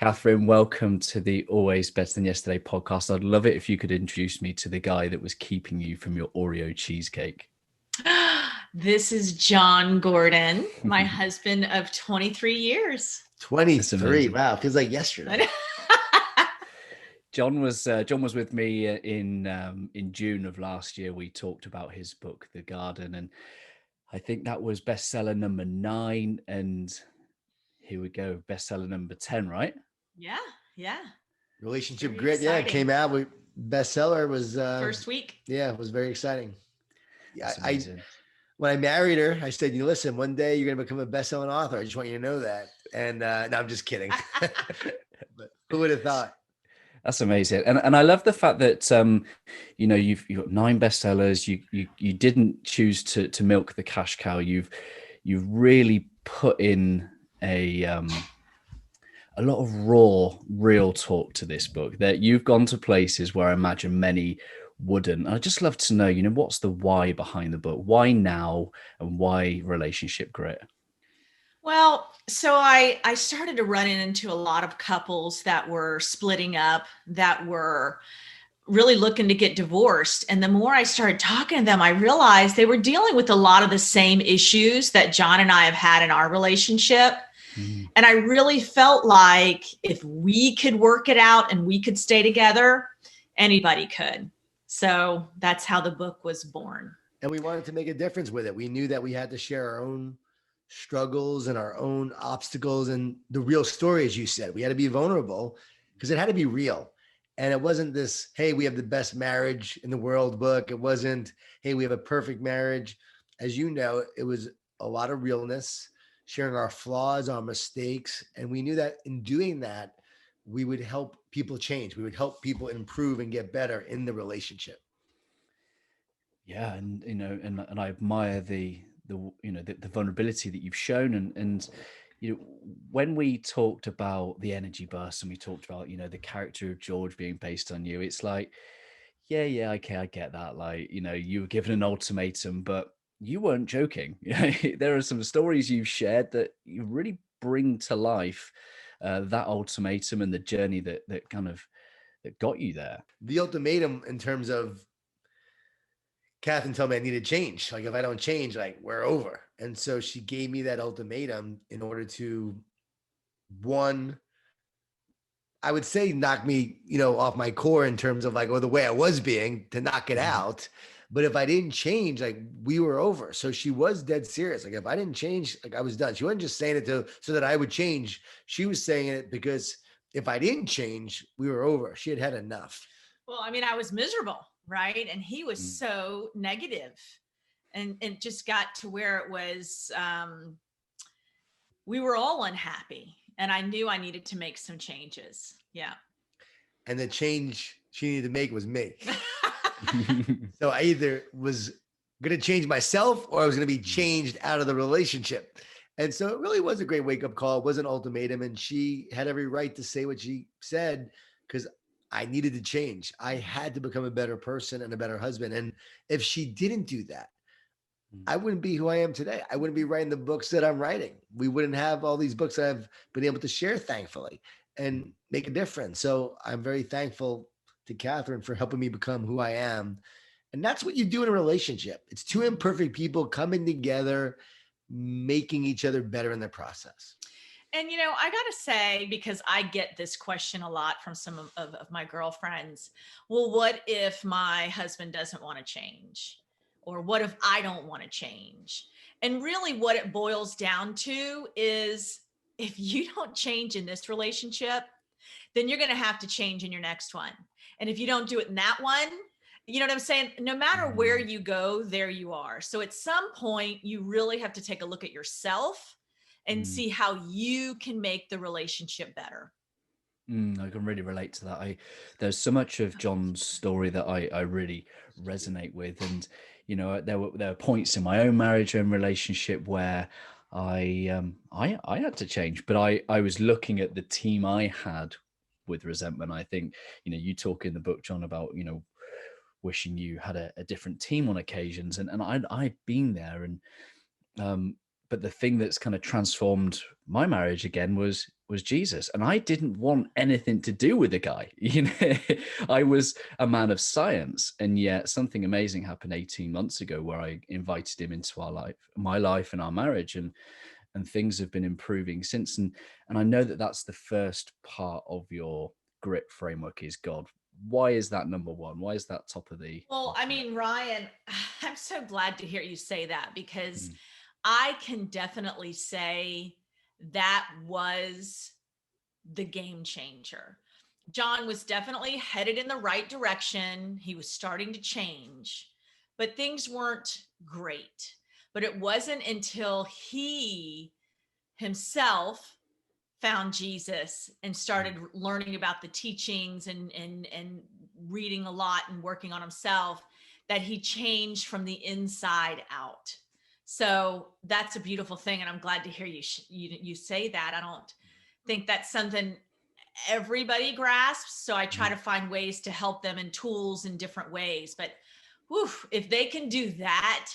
Katheryn, welcome to the Always Better Than Yesterday podcast. I'd love it if you could introduce me to the guy that was keeping you from your Oreo cheesecake. This is Jon Gordon, my husband of 23 years. 23. Wow, feels like yesterday. Jon was with me in June of last year. We talked about his book, The Garden, and I think that was bestseller number 9. And here we go, bestseller number 10, right? Yeah. Relationship very Grit, exciting. Yeah, it came out. Bestseller was first week. Yeah, it was very exciting. Yeah, when I married her, I said, listen, one day you're gonna become a best-selling author. I just want you to know that. And no, I'm just kidding. But who would have thought? That's amazing, and I love the fact that you've got 9 bestsellers. You didn't choose to milk the cash cow. You've really put in a lot of raw, real talk to this book. That you've gone to places where I imagine many wouldn't. I'd just love to know, what's the why behind the book? Why now, and why relationship grit? Well, so I started to run into a lot of couples that were splitting up, that were really looking to get divorced. And the more I started talking to them, I realized they were dealing with a lot of the same issues that Jon and I have had in our relationship. And I really felt like if we could work it out and we could stay together, anybody could. So that's how the book was born. And we wanted to make a difference with it. We knew that we had to share our own struggles and our own obstacles and the real story, as you said. We had to be vulnerable because it had to be real. And it wasn't this, hey, we have the best marriage in the world book. It wasn't, hey, we have a perfect marriage. As you know, it was a lot of realness, sharing our flaws, our mistakes. And we knew that in doing that, we would help people change. We would help people improve and get better in the relationship. Yeah. And, and I admire the vulnerability that you've shown. And when we talked about the energy burst and we talked about, the character of George being based on you, it's like, yeah, okay, I get that. Like, you were given an ultimatum, but you weren't joking. There are some stories you've shared that you really bring to life that ultimatum and the journey that got you there. The ultimatum in terms of Katheryn told me I needed change. Like, if I don't change, like, we're over. And so she gave me that ultimatum in order to, one, I would say knock me, off my core in terms of or the way I was being, to knock it out. But if I didn't change, we were over. So she was dead serious. If I didn't change, I was done. She wasn't just saying it so that I would change. She was saying it because if I didn't change, we were over. She had enough. Well, I was miserable, right? And he was so negative, and it just got to where it was, we were all unhappy, and I knew I needed to make some changes. Yeah. And the change she needed to make was me. So I either was going to change myself or I was going to be changed out of the relationship. And so it really was a great wake-up call. It was an ultimatum, and she had every right to say what she said because I needed to change. I had to become a better person and a better husband. And if she didn't do that, I wouldn't be who I am today. I wouldn't be writing the books that I'm writing. We wouldn't have all these books I've been able to share, thankfully, and make a difference. So I'm very thankful to Katheryn for helping me become who I am. And that's what you do in a relationship. It's 2 imperfect people coming together, making each other better in the process. And, I got to say, because I get this question a lot from some of my girlfriends, well, what if my husband doesn't want to change? Or what if I don't want to change? And really what it boils down to is, if you don't change in this relationship, then you're going to have to change in your next one. And if you don't do it in that one, you know what I'm saying? No matter where you go, there you are. So at some point, you really have to take a look at yourself and see how you can make the relationship better. I can really relate to that. There's so much of Jon's story that I really resonate with. And, there were points in my own marriage and relationship where I had to change, but I was looking at the team I had with resentment. I think, you talk in the book, Jon, about, wishing you had a different team on occasions. And I'd been there. And but the thing that's kind of transformed my marriage again was Jesus. And I didn't want anything to do with the guy. You know, I was a man of science, and yet something amazing happened 18 months ago where I invited him into my life and our marriage, and things have been improving since. And I know that that's the first part of your grit framework is God. Why is that number one? Why is that top of the? Well, I mean, Ryan, I'm so glad to hear you say that, because Mm. I can definitely say that was the game changer. Jon was definitely headed in the right direction. He was starting to change, but things weren't great. But it wasn't until he himself found Jesus and started learning about the teachings and reading a lot and working on himself that he changed from the inside out. So that's a beautiful thing, and I'm glad to hear you say that. I don't think that's something everybody grasps, so I try to find ways to help them in tools in different ways. But whew, if they can do that,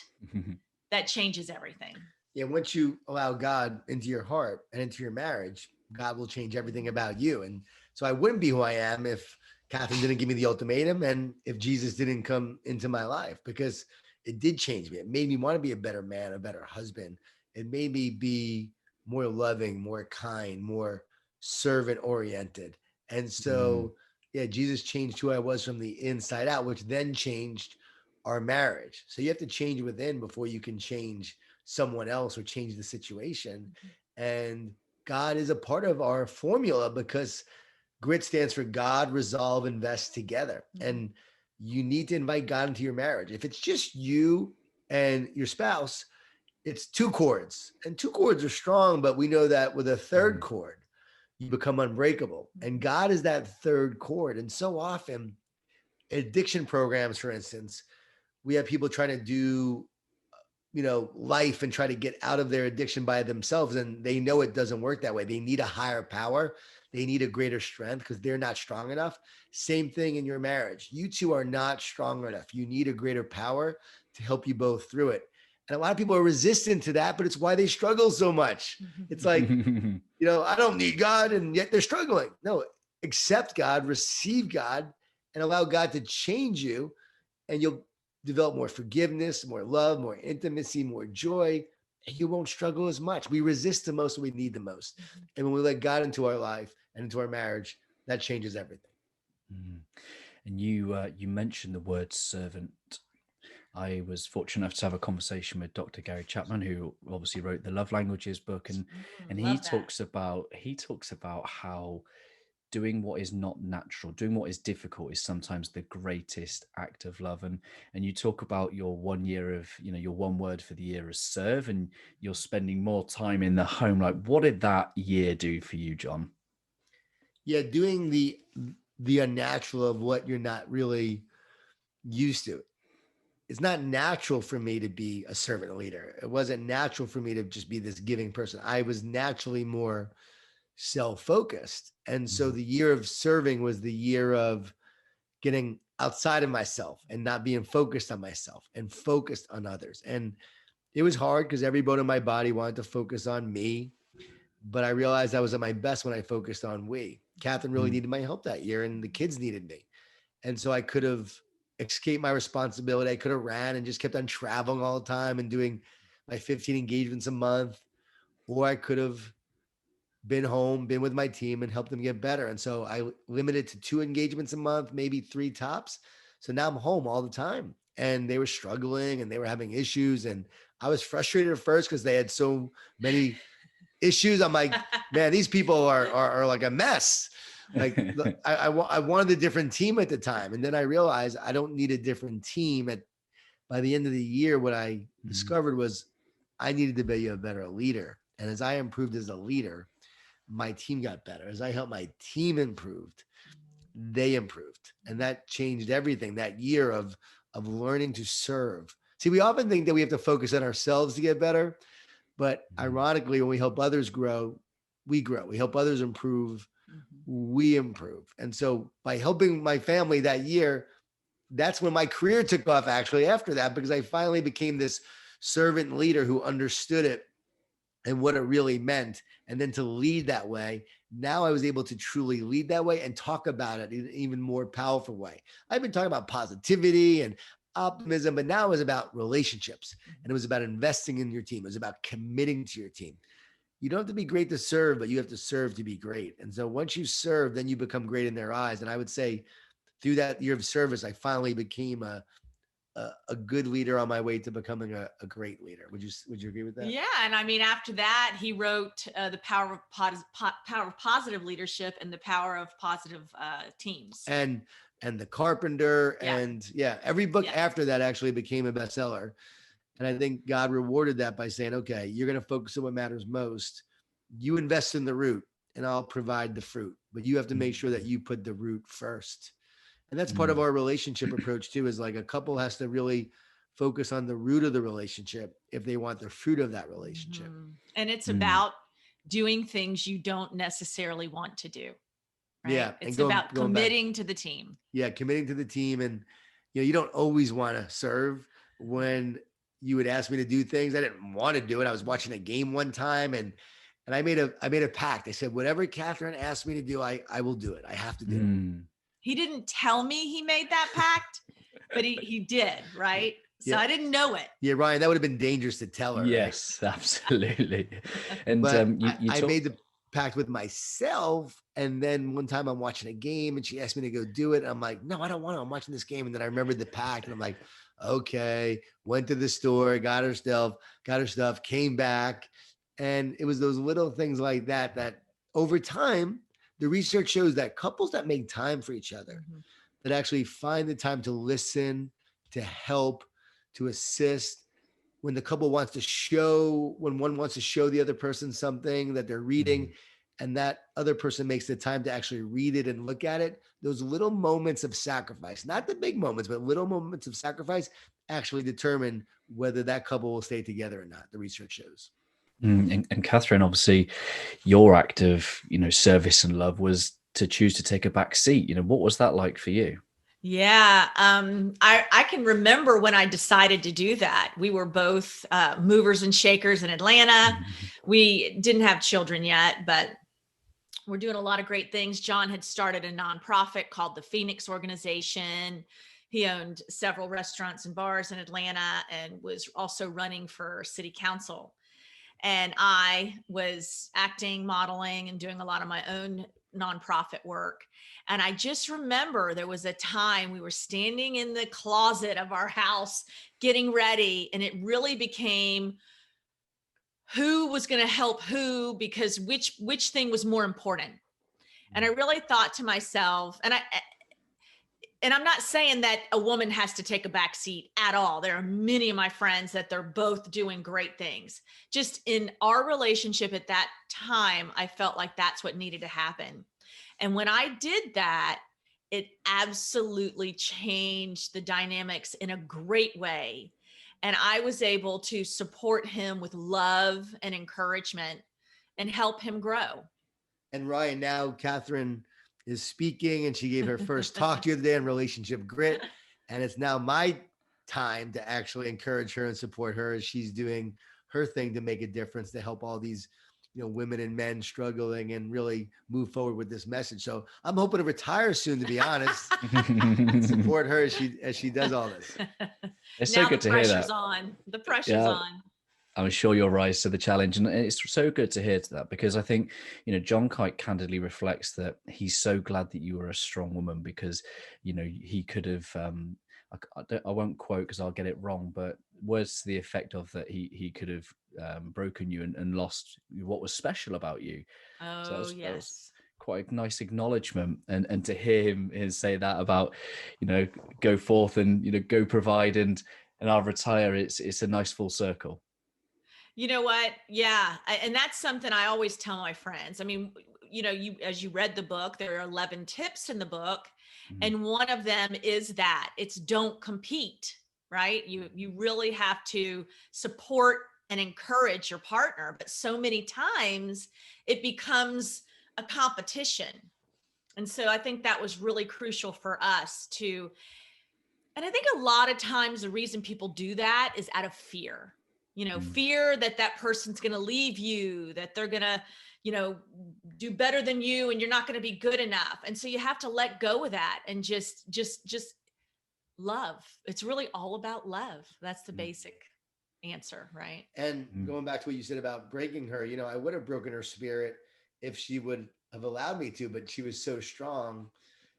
that changes everything. Yeah, once you allow God into your heart and into your marriage, God will change everything about you. And so I wouldn't be who I am if Katheryn didn't give me the ultimatum and if Jesus didn't come into my life, because it did change me. It made me want to be a better man, a better husband. It made me be more loving, more kind, more servant oriented. And so, yeah, Jesus changed who I was from the inside out, which then changed our marriage. So you have to change within before you can change someone else or change the situation. And God is a part of our formula, because GRIT stands for God, Resolve, Invest Together. And you need to invite God into your marriage. If it's just you and your spouse, it's 2 chords, and 2 chords are strong, but we know that with a third chord, you become unbreakable. And God is that third chord. And so often, addiction programs, for instance, we have people trying to do life and try to get out of their addiction by themselves. And they know it doesn't work that way. They need a higher power. They need a greater strength because they're not strong enough. Same thing in your marriage. You two are not strong enough. You need a greater power to help you both through it. And a lot of people are resistant to that, but it's why they struggle so much. It's like, I don't need God, and yet they're struggling. No, accept God, receive God, and allow God to change you, and you'll develop more forgiveness, more love, more intimacy, more joy, and you won't struggle as much. We resist the most, we need the most. And when we let God into our life and into our marriage, that changes everything. And you mentioned the word servant. I was fortunate enough to have a conversation with Dr. Gary Chapman, who obviously wrote the Love Languages book, and he talks about how doing what is not natural, doing what is difficult, is sometimes the greatest act of love. And you talk about your 1 year of, your one word for the year is serve, and you're spending more time in the home. Like, what did that year do for you, Jon? Yeah, doing the unnatural of what you're not really used to. It's not natural for me to be a servant leader. It wasn't natural for me to just be this giving person. I was naturally more self-focused. And so the year of serving was the year of getting outside of myself and not being focused on myself and focused on others. And it was hard because every bone in my body wanted to focus on me. But I realized I was at my best when I focused on we. Katheryn really needed my help that year, and the kids needed me. And so I could have escaped my responsibility. I could have ran and just kept on traveling all the time and doing my 15 engagements a month, or I could have been home, been with my team, and helped them get better. And so I limited to 2 engagements a month, maybe 3 tops. So now I'm home all the time, and they were struggling and they were having issues. And I was frustrated at first because they had so many issues. I'm like, man, these people are like a mess. Like, I wanted a different team at the time. And then I realized I don't need a different team. By the end of the year, what I discovered was I needed to be a better leader. And as I improved as a leader, my team got better. As I helped my team improved, they improved. And that changed everything. That year of learning to serve. See, we often think that we have to focus on ourselves to get better. But ironically, when we help others grow, we grow. We help others improve, we improve. And so by helping my family that year, that's when my career took off actually after that, because I finally became this servant leader who understood it and what it really meant, and then to lead that way. Now I was able to truly lead that way and talk about it in an even more powerful way. I've been talking about positivity and optimism, but now it was about relationships, and it was about investing in your team. It was about committing to your team. You don't have to be great to serve, but you have to serve to be great. And so once you serve, then you become great in their eyes. And I would say through that year of service, I finally became a good leader on my way to becoming a great leader. Would you agree with that? Yeah, and I mean, after that, he wrote the power of positive leadership and the power of positive teams. And the Carpenter, Yeah. and every book Yeah. after that actually became a bestseller. And I think God rewarded that by saying, okay, you're going to focus on what matters most. You invest in the root and I'll provide the fruit, but you have to make sure that you put the root first. And that's part of our relationship approach too, is like a couple has to really focus on the root of the relationship if they want the fruit of that relationship. And it's about doing things you don't necessarily want to do. Right? Yeah. It's and about going committing back, to the team. Yeah. Committing to the team. And, you don't always want to serve. When you would ask me to do things, I didn't want to do it. I was watching a game one time, and I made a pact. I said, whatever Katheryn asked me to do, I will do it. I have to do it. He didn't tell me he made that pact, but he did, right? So Yeah. I didn't know it. Yeah, Ryan, that would have been dangerous to tell her. Yes, right? Absolutely. And but you I made the pact with myself. And then one time I'm watching a game and she asked me to go do it. I'm like, no, I don't want to. I'm watching this game. And then I remembered the pact and I'm like, okay, went to the store, got her stuff, came back. And it was those little things like that, that over time, the research shows that couples that make time for each other, that actually find the time to listen, to help, to assist, when the couple wants to show, when one wants to show the other person something that they're reading, and that other person makes the time to actually read it and look at it, those little moments of sacrifice, not the big moments, but little moments of sacrifice, actually determine whether that couple will stay together or not. The research shows. And Katheryn, obviously your act of, service and love was to choose to take a back seat. What was that like for you? Yeah, I can remember when I decided to do that. We were both movers and shakers in Atlanta. We didn't have children yet, but we're doing a lot of great things. Jon had started a nonprofit called the Phoenix Organization. He owned several restaurants and bars in Atlanta and was also running for city council. And I was acting, modeling, and doing a lot of my own nonprofit work. And I just remember there was a time we were standing in the closet of our house getting ready, and it really became who was going to help who, because which thing was more important. And I really thought to myself, and I'm not saying that a woman has to take a back seat at all. There are many of my friends that they're both doing great things. Just in our relationship at that time, I felt like that's what needed to happen. And when I did that, it absolutely changed the dynamics in a great way. And I was able to support him with love and encouragement and help him grow. And Ryan, now Katheryn is speaking, and she gave her first talk the other day on relationship grit. And it's now my time to actually encourage her and support her as she's doing her thing to make a difference, to help all these, women and men struggling and really move forward with this message. So I'm hoping to retire soon, to be honest, and support her as she does all this. It's so good to hear that. The pressure's on. I'm sure you'll rise to the challenge. And it's so good to hear that, because I think, Jon quite candidly reflects that he's so glad that you were a strong woman, because, he could have, I won't quote because I'll get it wrong, but words to the effect of that he could have broken you and lost what was special about you. Oh, so that yes. was quite a nice acknowledgement. And to hear him say that about, go forth and, go provide and I'll retire, it's a nice full circle. You know what? Yeah. And that's something I always tell my friends. I mean, as you read the book, there are 11 tips in the book. And one of them is that it's don't compete, right? You really have to support and encourage your partner. But so many times it becomes a competition. And so I think that was really crucial for us and I think a lot of times the reason people do that is out of fear. fear that that person's going to leave you, that they're going to, do better than you, and you're not going to be good enough. And so you have to let go of that and just love. It's really all about love. That's the basic answer, right? And going back to what you said about breaking her, I would have broken her spirit if she would have allowed me to, but she was so strong.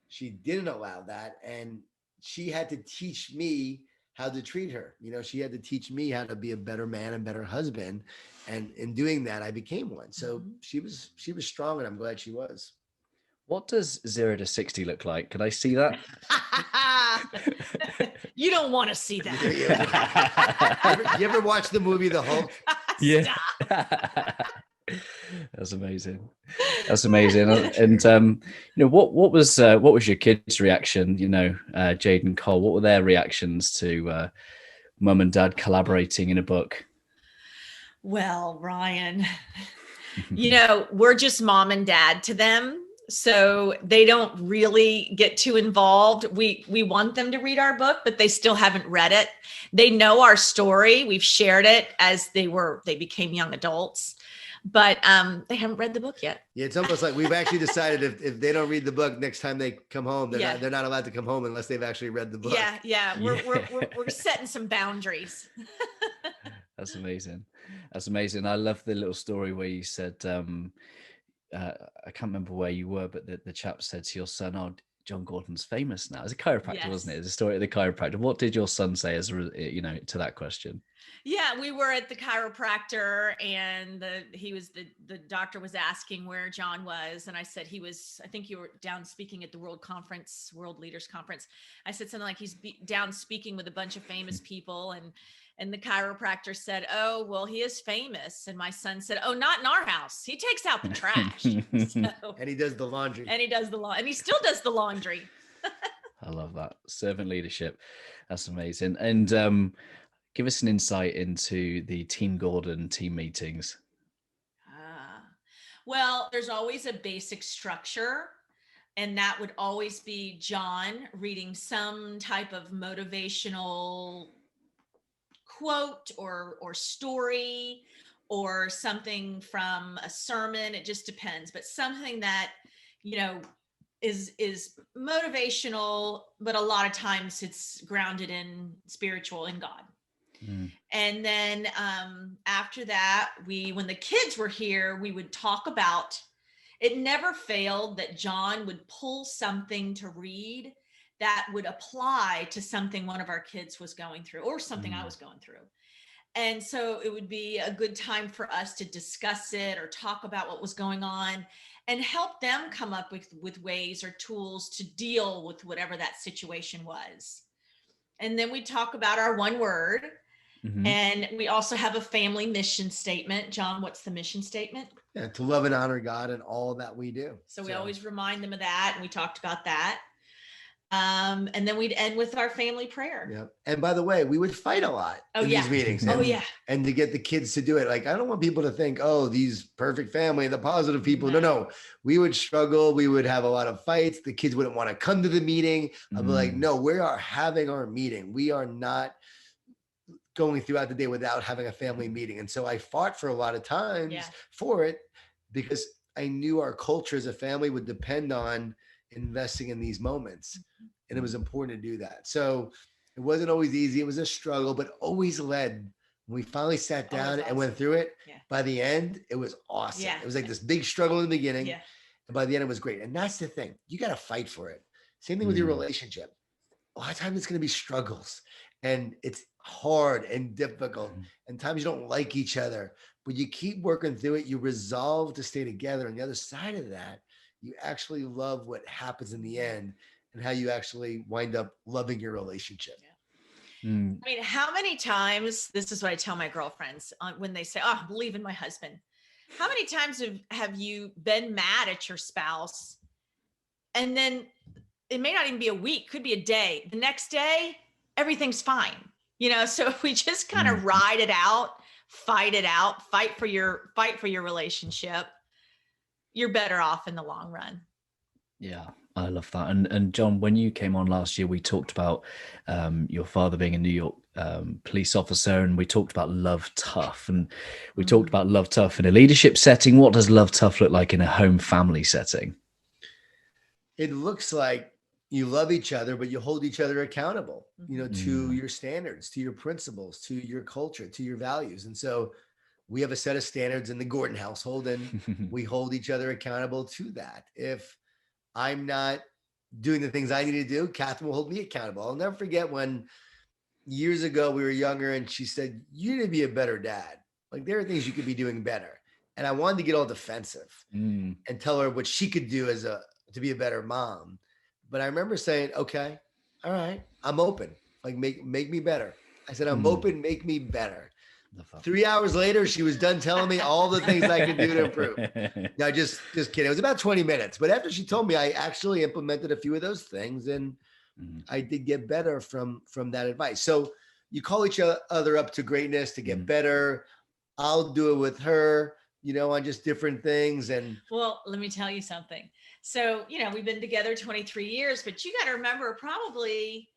She didn't allow that. And she had to teach me how to treat her. She had to teach me how to be a better man and better husband. And in doing that, I became one. So she was strong, and I'm glad she was. What does 0 to 60 look like? Can I see that? You don't want to see that. You ever watch the movie The Hulk? Yeah. That's amazing. And what was your kids' reaction? Jade and Cole. What were their reactions to mum and dad collaborating in a book? Well, Ryan, we're just mom and dad to them. So they don't really get too involved. We want them to read our book, but they still haven't read it. They know our story. We've shared it as they became young adults, but they haven't read the book yet. Yeah, it's almost like we've actually decided if they don't read the book next time they come home, they're not allowed to come home unless they've actually read the book. Yeah. We're setting some boundaries. That's amazing. I love the little story where you said, I can't remember where you were, but the chap said to your son, "Oh, Jon Gordon's famous now." It's a chiropractor, wasn't it? It's a story of the chiropractor. What did your son say to that question? Yeah, we were at the chiropractor, and the doctor was asking where Jon was. And I said, I think you were down speaking at the World Leaders Conference. I said something like, he's down speaking with a bunch of famous people. And the chiropractor said, "Oh, well, he is famous." And my son said, "Oh, not in our house. He takes out the trash." And he does the laundry. And he still does the laundry. I love that. Servant leadership. That's amazing. And give us an insight into the Team Gordon team meetings. Well, there's always a basic structure. And that would always be Jon reading some type of motivational quote or story, or something from a sermon. It just depends, but something that is motivational, but a lot of times it's grounded in spiritual, in God. And then after that, when the kids were here, we would talk about, it never failed that Jon would pull something to read that would apply to something one of our kids was going through, or something I was going through. And so it would be a good time for us to discuss it or talk about what was going on and help them come up with ways or tools to deal with whatever that situation was. And then we talk about our one word. And we also have a family mission statement. Jon, what's the mission statement? Yeah, to love and honor God in all that we do. So we always remind them of that. And we talked about that. And then we'd end with our family prayer. Yeah. And by the way, we would fight a lot in these meetings. And to get the kids to do it. Like, I don't want people to think, oh, these perfect family, the positive people. No. We would struggle. We would have a lot of fights. The kids wouldn't want to come to the meeting. I'd be like, no, we are having our meeting. We are not going throughout the day without having a family meeting. And so I fought for a lot of times for it, because I knew our culture as a family would depend on investing in these moments. And it was important to do that. So it wasn't always easy. It was a struggle, but always led. When we finally sat down and went through it, by the end, it was awesome. It was like this big struggle in the beginning. And by the end, it was great. And that's the thing. You got to fight for it. Same thing with your relationship. A lot of times it's going to be struggles, and it's hard and difficult, and times you don't like each other, but you keep working through it. You resolve to stay together. And the other side of that, you actually love what happens in the end, and how you actually wind up loving your relationship. I mean, how many times, this is what I tell my girlfriends when they say, "Oh, I believe in my husband." How many times have you been mad at your spouse, and then it may not even be a week, could be a day. The next day, everything's fine. So if we just kind of ride it out, fight for your relationship, you're better off in the long run. Yeah, I love that. And Jon, when you came on last year, we talked about your father being a New York police officer, and we talked about love tough, and we talked Mm. about love tough in a leadership setting. What does love tough look like in a home family setting? It looks like you love each other, but you hold each other accountable, to Mm. your standards, to your principles, to your culture, to your values. And so we have a set of standards in the Gordon household, and we hold each other accountable to that. If I'm not doing the things I need to do, Katheryn will hold me accountable. I'll never forget when years ago we were younger and she said, "You need to be a better dad. Like there are things you could be doing better." And I wanted to get all defensive Mm. and tell her what she could do to be a better mom. But I remember saying, "Okay, all right, I'm open. Like make me better." I said, "I'm Mm. open, make me better." Love that. 3 hours later, she was done telling me all the things I could do to improve. No, just kidding. It was about 20 minutes. But after she told me, I actually implemented a few of those things, and Mm. I did get better from that advice. So you call each other up to greatness to get better. I'll do it with her, on just different things. And Well, let me tell you something. So, we've been together 23 years, but you got to remember probably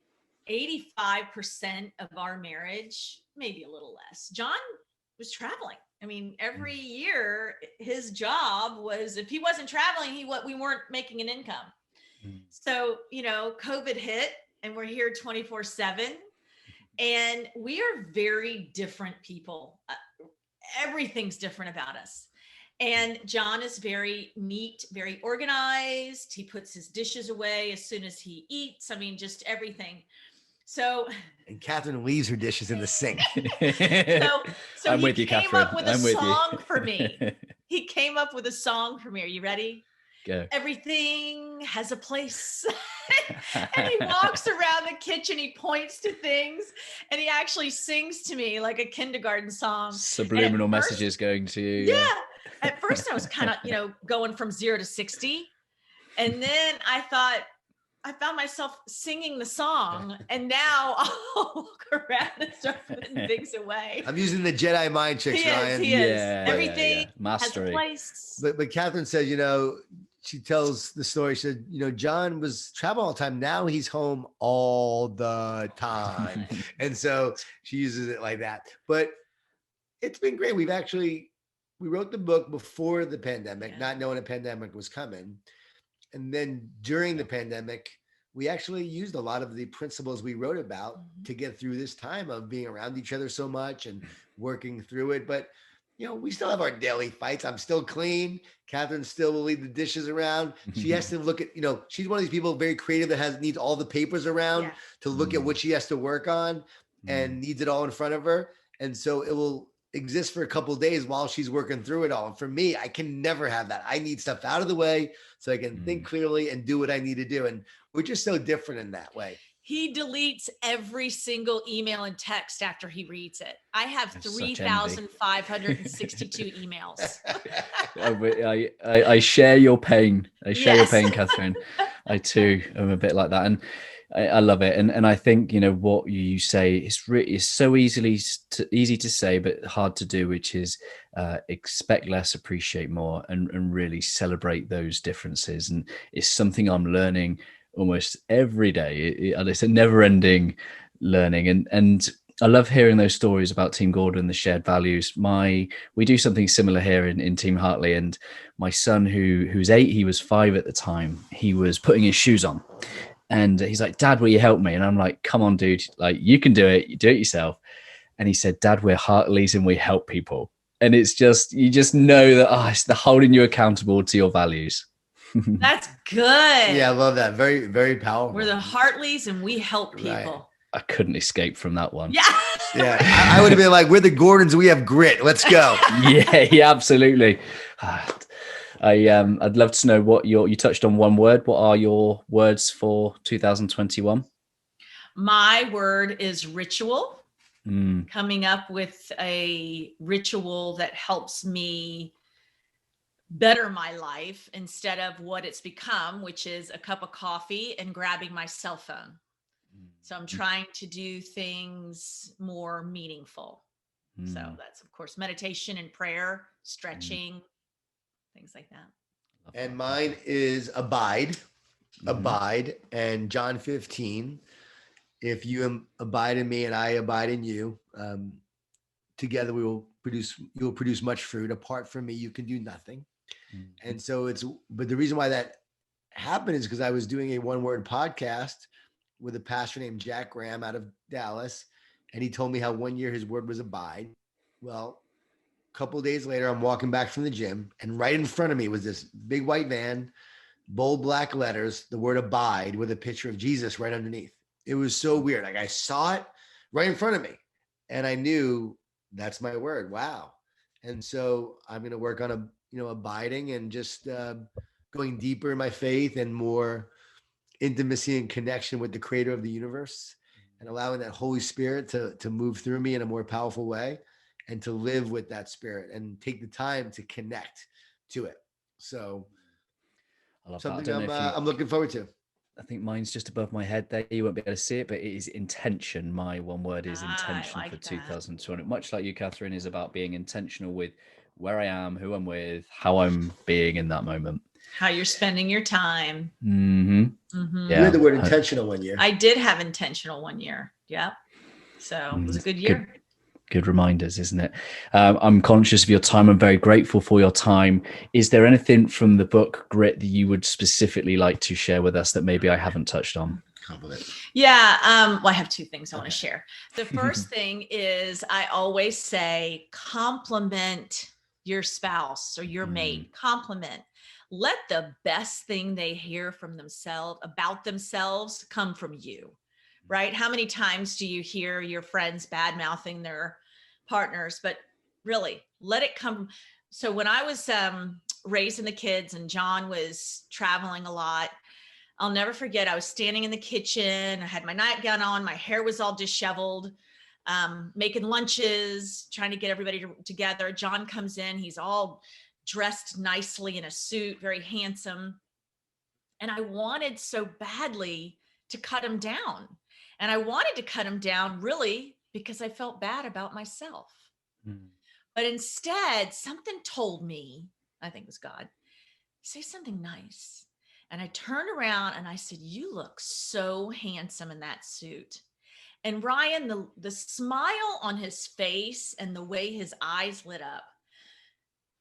85% of our marriage, maybe a little less. Jon was traveling. I mean, every year his job was, if he wasn't traveling, we weren't making an income. Mm. So, COVID hit and we're here 24/7, and we are very different people. Everything's different about us. And Jon is very neat, very organized. He puts his dishes away as soon as he eats. I mean, just everything. So, and Katheryn leaves her dishes in the sink. so I'm he with you, came up Katheryn. with a I'm with you. song for me. He came up with a song for me. Are you ready? Go. Everything has a place. And he walks around the kitchen, he points to things, and he actually sings to me like a kindergarten song. Subliminal messages going to you. Yeah. At first I was kind of, going from 0 to 60. And then I found myself singing the song, and now I'll walk around and start putting things away. I'm using the Jedi mind tricks, Ryan. He is. Yeah, Everything mastery. has a place. But Katheryn said, she tells the story. She said, Jon was traveling all the time. Now he's home all the time. And so she uses it like that. But it's been great. We wrote the book before the pandemic, not knowing a pandemic was coming. And then during the pandemic, we actually used a lot of the principles we wrote about to get through this time of being around each other so much and working through it. But we still have our daily fights. I'm still clean. Katheryn still will leave the dishes around. She has to look at, she's one of these people very creative that needs all the papers around to look at what she has to work on and needs it all in front of her. And so it will exist for a couple of days while she's working through it all. And for me, I can never have that. I need stuff out of the way so I can think clearly and do what I need to do. And we're just so different in that way. He deletes every single email and text after he reads it. I have 3,562 emails. I share your pain. I share your pain, Katheryn. I too am a bit like that. And I love it. And I think, what you say is so easy to say, but hard to do, which is expect less, appreciate more, and really celebrate those differences. And it's something I'm learning almost every day. It's a never ending learning. And I love hearing those stories about Team Gordon, the shared values. We do something similar here in Team Hartley, and my son, who's 8, he was 5 at the time, he was putting his shoes on. And he's like, "Dad, will you help me?" And I'm like, "Come on, dude, like you can do it. You do it yourself." And he said, "Dad, we're Hartleys and we help people." And it's just, you just know that it's the holding you accountable to your values. That's good. Yeah, I love that. Very, very powerful. We're the Hartleys and we help people. Right. I couldn't escape from that one. Yeah. Yeah. I would have been like, we're the Gordons. We have grit. Let's go. Yeah, absolutely. I'd love to know what you touched on one word. What are your words for 2021? My word is ritual. Coming up with a ritual that helps me better my life instead of what it's become, which is a cup of coffee and grabbing my cell phone. So I'm trying to do things more meaningful. So that's, of course, meditation and prayer, stretching, things like that. And mine is abide. abide, and John 15, if you abide in me and I abide in you, together you will produce much fruit. Apart from me, you can do nothing. Mhm. And so but the reason why that happened is because I was doing a one word podcast with a pastor named Jack Graham out of Dallas. And he told me how 1 year his word was abide. Well, a couple of days later, I'm walking back from the gym, and right in front of me was this big white van, bold black letters, the word abide with a picture of Jesus right underneath. It was so weird. Like I saw it right in front of me, and I knew that's my word. Wow. And so I'm going to work on abiding and just going deeper in my faith and more intimacy and connection with the creator of the universe, and allowing that Holy Spirit to move through me in a more powerful way, and to live with that spirit and take the time to connect to it. So I love that. I something don't know if you, I'm looking forward to. I think mine's just above my head there. You won't be able to see it, but it is intention. My one word is intention I for like that. 2020. Much like you, Katheryn, is about being intentional with where I am, who I'm with, how I'm being in that moment. How you're spending your time. Mm-hmm. Mm-hmm. You had the word intentional 1 year. I did have intentional 1 year. Yep. So it was a good year. Good reminders, isn't it? I'm conscious of your time. I'm very grateful for your time. Is there anything from the book Grit that you would specifically like to share with us that maybe I haven't touched on? Compliment. Yeah. Well, I have two things I want to share. The first thing is I always say compliment your spouse or your mate. Compliment. Let the best thing they hear from themselves about themselves come from you. Right? How many times do you hear your friends bad mouthing their partners? But really, let it come. So when I was raising the kids and Jon was traveling a lot, I'll never forget. I was standing in the kitchen. I had my nightgown on. My hair was all disheveled, making lunches, trying to get everybody together. Jon comes in. He's all dressed nicely in a suit, very handsome. And I wanted so badly to cut him down. And I wanted to cut him down really because I felt bad about myself. But instead, something told me, I think it was God, say something nice. And I turned around and I said, you look so handsome in that suit. And Ryan, the smile on his face and the way his eyes lit up,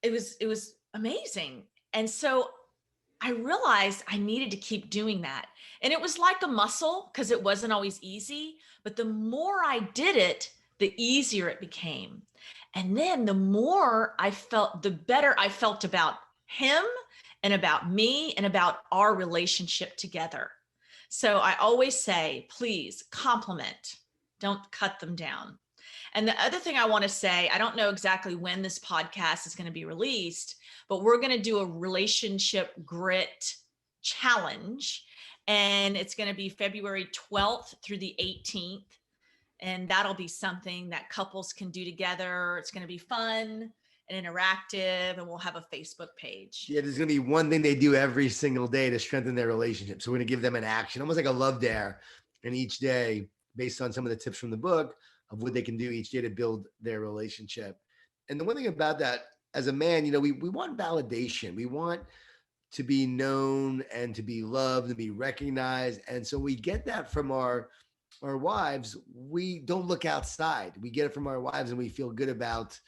it was amazing. And so I realized I needed to keep doing that. And it was like a muscle because it wasn't always easy. But the more I did it, the easier it became. And then the more I felt, the better I felt about him and about me and about our relationship together. So I always say, please compliment, don't cut them down. And the other thing I want to say, I don't know exactly when this podcast is going to be released, but we're going to do a relationship grit challenge. And it's going to be February 12th through the 18th. And that'll be something that couples can do together. It's going to be fun and interactive, and we'll have a Facebook page. Yeah, there's going to be one thing they do every single day to strengthen their relationship. So we're going to give them an action, almost like a love dare. And each day, based on some of the tips from the book of what they can do each day to build their relationship. And the one thing about that, as a man, we want validation. We want to be known and to be loved and be recognized. And so we get that from our wives. We don't look outside. We get it from our wives, and we feel good about,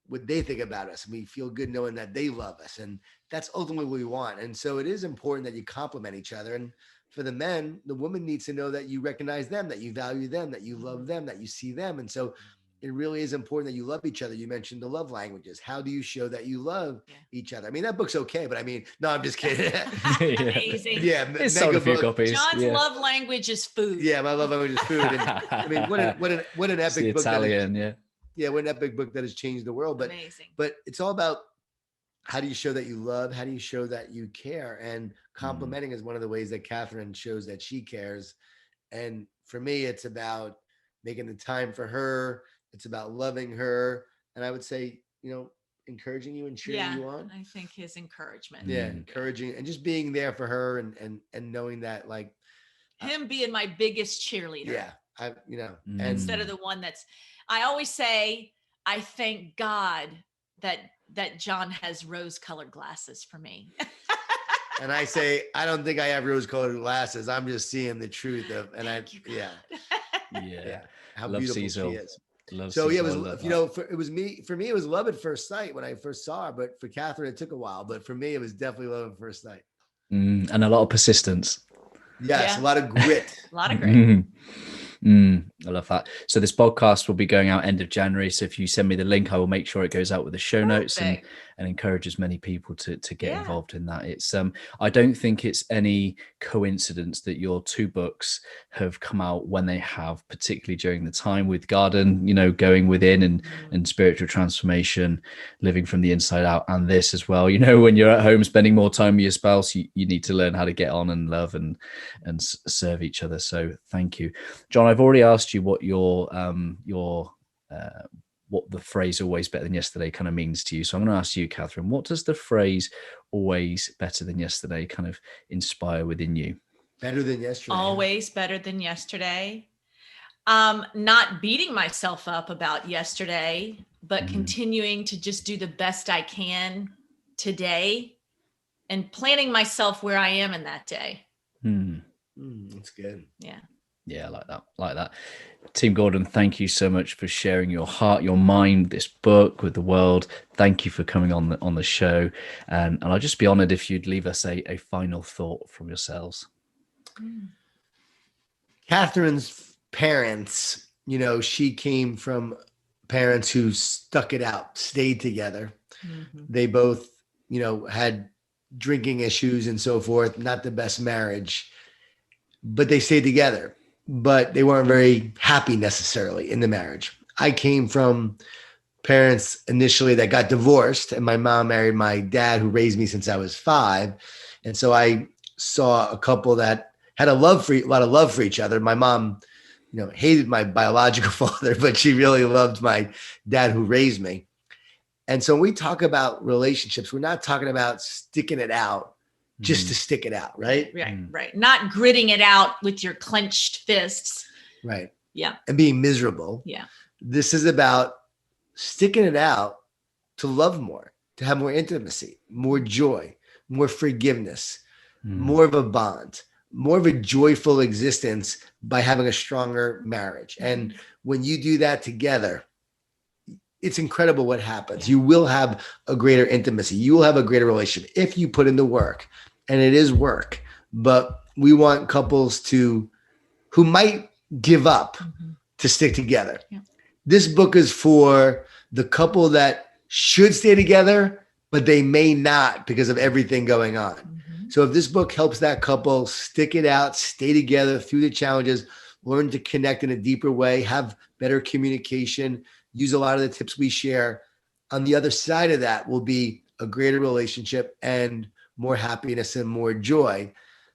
what they think about us. And we feel good knowing that they love us. And that's ultimately what we want. And so it is important that you compliment each other. And for the men, the woman needs to know that you recognize them, that you value them, that you love them, that you see them. And so it really is important that you love each other. You mentioned the love languages. How do you show that you love each other? I mean, that book's okay, but I mean, no, I'm just kidding. Amazing. Yeah, it's sold a few copies. Jon's love language is food. Yeah, my love language is food. And, I mean, what an epic book. Italian, what an epic book that has changed the world. But amazing. But it's all about, how do you show that you love? How do you show that you care? And complimenting is one of the ways that Katheryn shows that she cares. And for me, it's about making the time for her. It's about loving her. And I would say, encouraging you and cheering you on. I think his encouragement. Yeah, encouraging and just being there for her, and knowing that, like, him being my biggest cheerleader. Yeah. And instead of the one I always say, I thank God that Jon has rose-colored glasses for me. And I say, I don't think I have rose-colored glasses. I'm just seeing the truth of, and Yeah. how Love beautiful Cecil. she is. Love So yeah, it Cecil. I was, love you that. know, for me, it was love at first sight when I first saw her, but for Katheryn, it took a while, but for me, it was definitely love at first sight. And a lot of persistence. Yes. Yeah. A lot of grit. A lot of great. I love that. So this podcast will be going out end of January. So if you send me the link, I will make sure it goes out with the show notes and encourage as many people to get involved in that. It's I don't think it's any coincidence that your two books have come out when they have, particularly during the time with Garden, you know, going within and spiritual transformation, living from the inside out, and this as well. You know, when you're at home spending more time with your spouse, you need to learn how to get on and love and serve each other. So thank you, Jon. I've already asked you what what the phrase "always better than yesterday" kind of means to you. So I'm going to ask you, Katheryn, what does the phrase "always better than yesterday" kind of inspire within you? Better than yesterday. Always better than yesterday. Not beating myself up about yesterday, but continuing to just do the best I can today and planning myself where I am in that day. That's good. Yeah, I like that. Team Gordon, thank you so much for sharing your heart, your mind, this book with the world. Thank you for coming on the show. And I'll just be honored if you'd leave us a final thought from yourselves. Katheryn's parents, you know, she came from parents who stuck it out, stayed together. They both, you know, had drinking issues and so forth, not the best marriage, but they stayed together. But they weren't very happy necessarily in the marriage. I came from parents initially that got divorced, and my mom married my dad, who raised me since I was 5. And so I saw a couple that had a lot of love for each other. My mom, you know, hated my biological father, but she really loved my dad who raised me. And so when we talk about relationships, we're not talking about sticking it out just to stick it out, right? Right. Not gritting it out with your clenched fists. Right. Yeah. And being miserable. Yeah. This is about sticking it out to love more, to have more intimacy, more joy, more forgiveness, more of a bond, more of a joyful existence by having a stronger marriage. And when you do that together, it's incredible what happens. You will have a greater intimacy. You will have a greater relationship if you put in the work. And it is work, but we want couples who might give up to stick together. Yeah. This book is for the couple that should stay together, but they may not because of everything going on. So if this book helps that couple stick it out, stay together through the challenges, learn to connect in a deeper way, have better communication, use a lot of the tips we share, on the other side of that will be a greater relationship and more happiness and more joy.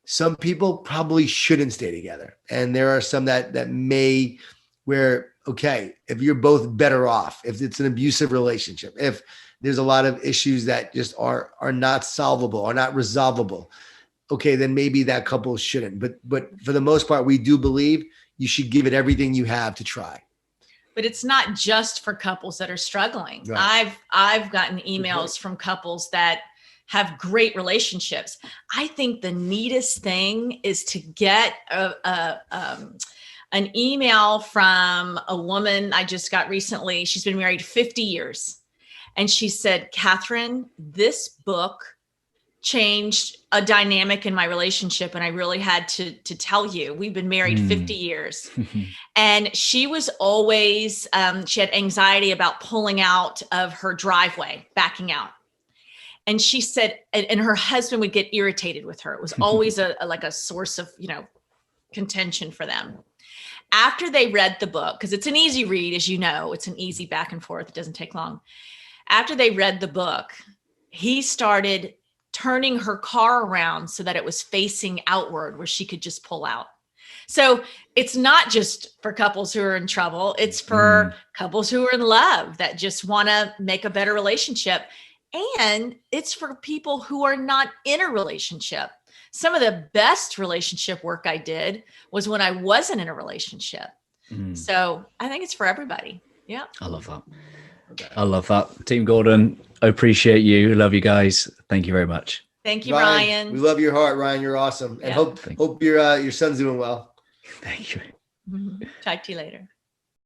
Some people probably shouldn't stay together. And there are some that may, where, okay, if you're both better off, if it's an abusive relationship, if there's a lot of issues that just are not solvable, are not resolvable, okay, then maybe that couple shouldn't. But for the most part, we do believe you should give it everything you have to try. But it's not just for couples that are struggling. Right. I've gotten emails from couples that have great relationships. I think the neatest thing is to get an email from a woman I just got recently. She's been married 50 years. And she said, Katheryn, this book changed a dynamic in my relationship. And I really had to tell you, we've been married 50 years. And she was always, she had anxiety about pulling out of her driveway, backing out. And she said, and her husband would get irritated with her. It was always like a source of, contention for them. After they read the book, because it's an easy read, as you know, it's an easy back and forth. It doesn't take long. After they read the book, he started turning her car around so that it was facing outward where she could just pull out. So it's not just for couples who are in trouble. It's for couples who are in love that just want to make a better relationship. And it's for people who are not in a relationship. Some of the best relationship work I did was when I wasn't in a relationship. So I think it's for everybody. Yeah. I love that. I love that. Team Gordon, I appreciate you. Love you guys. Thank you very much. Thank you, Ryan. We love your heart, Ryan. You're awesome. And Yeah. hope your son's doing well. Thank you. Talk to you later.